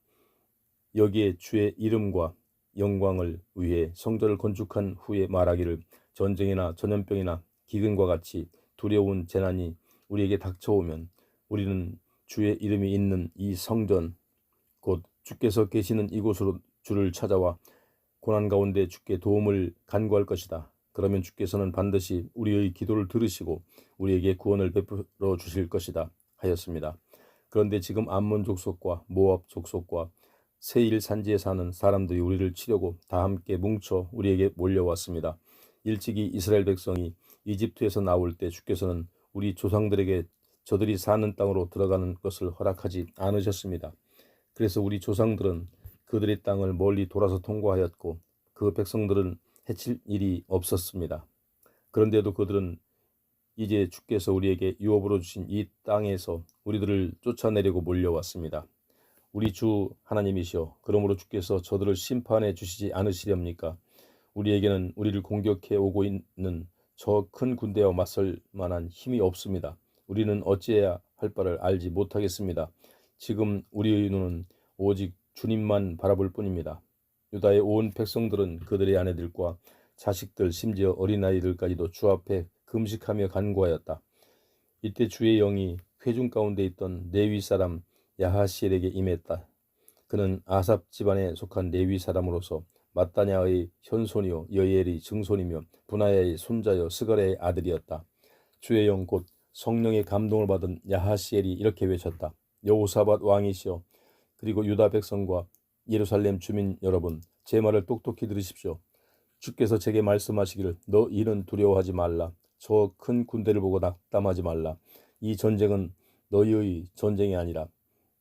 여기에 주의 이름과 영광을 위해 성전을 건축한 후에 말하기를 전쟁이나 전염병이나 기근과 같이 두려운 재난이 우리에게 닥쳐오면 우리는 주의 이름이 있는 이 성전 곧 주께서 계시는 이곳으로 주를 찾아와 고난 가운데 주께 도움을 간구할 것이다. 그러면 주께서는 반드시 우리의 기도를 들으시고 우리에게 구원을 베풀어 주실 것이다 하였습니다. 그런데 지금 암몬 족속과 모압 족속과 세일 산지에 사는 사람들이 우리를 치려고 다 함께 뭉쳐 우리에게 몰려왔습니다. 일찍이 이스라엘 백성이 이집트에서 나올 때 주께서는 우리 조상들에게 저들이 사는 땅으로 들어가는 것을 허락하지 않으셨습니다. 그래서 우리 조상들은 그들의 땅을 멀리 돌아서 통과하였고 그 백성들은 해칠 일이 없었습니다. 그런데도 그들은 이제 주께서 우리에게 유업으로 주신 이 땅에서 우리들을 쫓아내려고 몰려왔습니다. 우리 주 하나님이시여, 그러므로 주께서 저들을 심판해 주시지 않으시렵니까? 우리에게는 우리를 공격해 오고 있는 저 큰 군대와 맞설 만한 힘이 없습니다. 우리는 어찌해야 할 바를 알지 못하겠습니다. 지금 우리의 눈은 오직 주님만 바라볼 뿐입니다. 유다의 온 백성들은 그들의 아내들과 자식들 심지어 어린아이들까지도 주 앞에 금식하며 간구하였다. 이때 주의 영이 회중 가운데 있던 레위 사람 야하시엘에게 임했다. 그는 아삽 집안에 속한 레위 사람으로서 마따냐의 현손이요 여이엘의 증손이며 분하야의 손자여 스가랴의 아들이었다. 주의 영 곧 성령의 감동을 받은 야하시엘이 이렇게 외쳤다. 여호사밧 왕이시여, 그리고 유다 백성과 예루살렘 주민 여러분, 제 말을 똑똑히 들으십시오. 주께서 제게 말씀하시기를 너 이는 두려워하지 말라. 저 큰 군대를 보고 낙담하지 말라. 이 전쟁은 너희의 전쟁이 아니라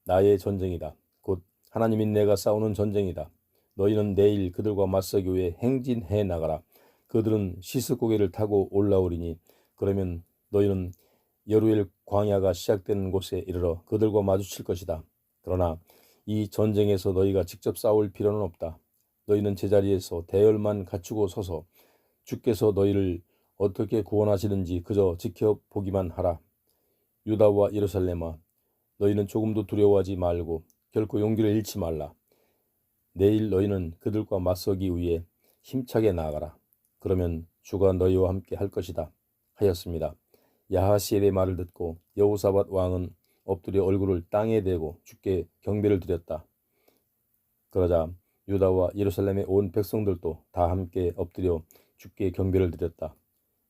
나의 전쟁이다. 곧 하나님인 내가 싸우는 전쟁이다. 너희는 내일 그들과 맞서기 위해 행진해 나가라. 그들은 시스고개를 타고 올라오리니 그러면 너희는 여루엘 광야가 시작되는 곳에 이르러 그들과 마주칠 것이다. 그러나 이 전쟁에서 너희가 직접 싸울 필요는 없다. 너희는 제자리에서 대열만 갖추고 서서 주께서 너희를 어떻게 구원하시는지 그저 지켜보기만 하라. 유다와 예루살렘아, 너희는 조금도 두려워하지 말고 결코 용기를 잃지 말라. 내일 너희는 그들과 맞서기 위해 힘차게 나아가라. 그러면 주가 너희와 함께 할 것이다 하였습니다. 야하시엘의 말을 듣고 여호사밧 왕은 엎드려 얼굴을 땅에 대고 주께 경배를 드렸다. 그러자 유다와 예루살렘의 온 백성들도 다 함께 엎드려 주께 경배를 드렸다.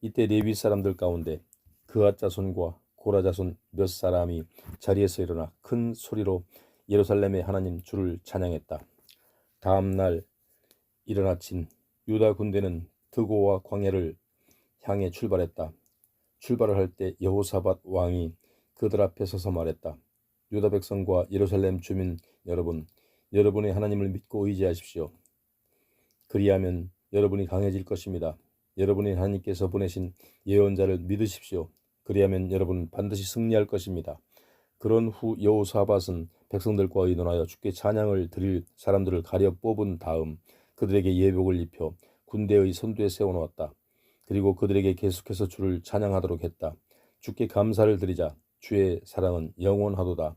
이때 레위 사람들 가운데 그앗 자손과 고라 자손 몇 사람이 자리에서 일어나 큰 소리로 예루살렘의 하나님 주를 찬양했다. 다음 날 이른 아침 유다 군대는 드고와 광야를 향해 출발했다. 출발을 할 때 여호사밧 왕이 그들 앞에 서서 말했다. 유다 백성과 예루살렘 주민 여러분, 여러분의 하나님을 믿고 의지하십시오. 그리하면 여러분이 강해질 것입니다. 여러분의 하나님께서 보내신 예언자를 믿으십시오. 그리하면 여러분은 반드시 승리할 것입니다. 그런 후 여호사밧은 백성들과 의논하여 주께 찬양을 드릴 사람들을 가려 뽑은 다음 그들에게 예복을 입혀 군대의 선두에 세워놓았다. 그리고 그들에게 계속해서 주를 찬양하도록 했다. 주께 감사를 드리자. 주의 사랑은 영원하도다.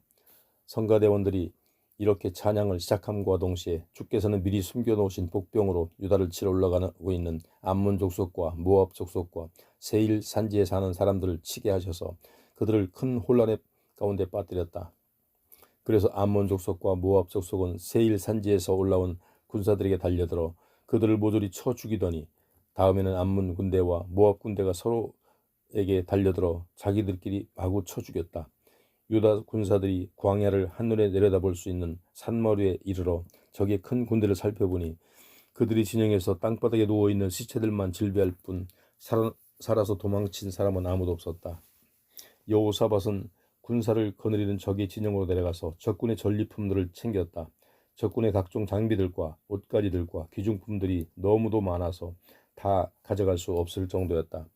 성가대원들이 이렇게 찬양을 시작함과 동시에 주께서는 미리 숨겨놓으신 복병으로 유다를 치러 올라가고 있는 암몬 족속과 모압 족속과 세일 산지에 사는 사람들을 치게 하셔서 그들을 큰 혼란의 가운데 빠뜨렸다. 그래서 암몬 족속과 모압 족속은 세일 산지에서 올라온 군사들에게 달려들어 그들을 모조리 쳐 죽이더니 다음에는 암몬 군대와 모압 군대가 서로에게 달려들어 자기들끼리 마구 쳐 죽였다. 유다 군사들이 광야를 한눈에 내려다볼 수 있는 산머리에 이르러 적의 큰 군대를 살펴보니 그들이 진영에서 땅바닥에 누워있는 시체들만 질비할 뿐 살아서 도망친 사람은 아무도 없었다. 여호사밧은 군사를 거느리는 적의 진영으로 내려가서 적군의 전리품들을 챙겼다. 적군의 각종 장비들과 옷가지들과 귀중품들이 너무도 많아서 다 가져갈 수 없을 정도였다.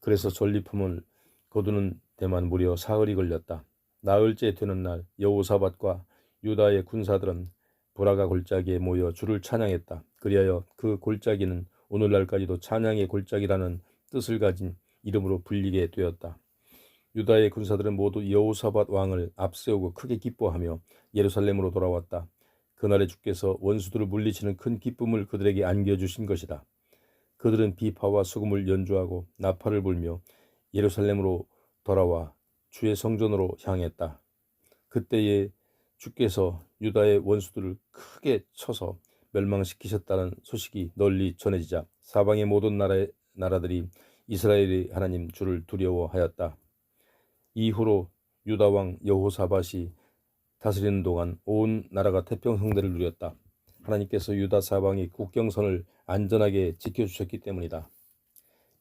그래서 전리품을 거두는 데만 무려 사흘이 걸렸다. 나흘째 되는 날 여호사밧과 유다의 군사들은 보라가 골짜기에 모여 주를 찬양했다. 그리하여 그 골짜기는 오늘날까지도 찬양의 골짜기라는 뜻을 가진 이름으로 불리게 되었다. 유다의 군사들은 모두 여호사밧 왕을 앞세우고 크게 기뻐하며 예루살렘으로 돌아왔다. 그날에 주께서 원수들을 물리치는 큰 기쁨을 그들에게 안겨주신 것이다. 그들은 비파와 수금을 연주하고 나팔을 불며 예루살렘으로 돌아와 주의 성전으로 향했다. 그때에 주께서 유다의 원수들을 크게 쳐서 멸망시키셨다는 소식이 널리 전해지자 사방의 모든 나라들이 이스라엘의 하나님 주를 두려워하였다. 이후로 유다 왕 여호사밧이 다스리는 동안 온 나라가 태평성대를 누렸다. 하나님께서 유다 사방의 국경선을 안전하게 지켜주셨기 때문이다.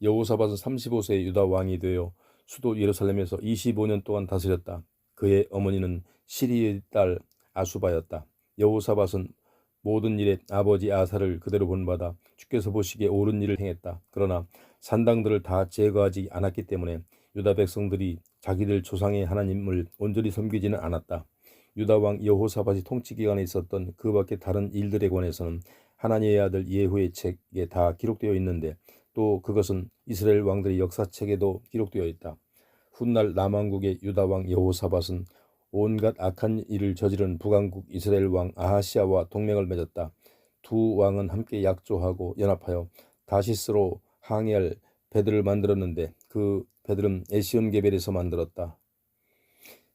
여호사밧은 35세에 유다 왕이 되어 수도 예루살렘에서 25년 동안 다스렸다. 그의 어머니는 시리의 딸 아수바였다. 여호사밧은 모든 일에 아버지 아사를 그대로 본받아 주께서 보시기에 옳은 일을 행했다. 그러나 산당들을 다 제거하지 않았기 때문에 유다 백성들이 자기들 조상의 하나님을 온전히 섬기지는 않았다. 유다 왕 여호사밧이 통치 기간에 있었던 그 밖에 다른 일들에 관해서는 하나님의 아들 예후의 책에 다 기록되어 있는데 또 그것은 이스라엘 왕들의 역사책에도 기록되어 있다. 훗날 남왕국의 유다 왕 여호사밧은 온갖 악한 일을 저지른 북왕국 이스라엘 왕 아하시아와 동맹을 맺었다. 두 왕은 함께 약조하고 연합하여 다시스로 항해할 배들을 만들었는데 그 배들은 에시온게벨에서 만들었다.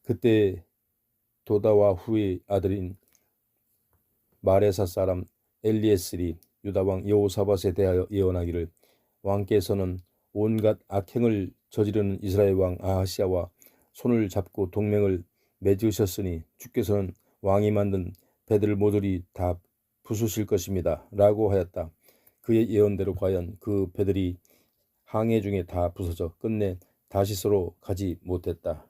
그때 도다와 후의 아들인 마레사 사람 엘리에셀이 유다 왕 여호사밧에 대하여 예언하기를 왕께서는 온갖 악행을 저지르는 이스라엘 왕 아하시아와 손을 잡고 동맹을 맺으셨으니 주께서는 왕이 만든 배들을 모조리 다 부수실 것입니다. 라고 하였다. 그의 예언대로 과연 그 배들이 항해 중에 다 부서져 끝내 다시스로 가지 못했다.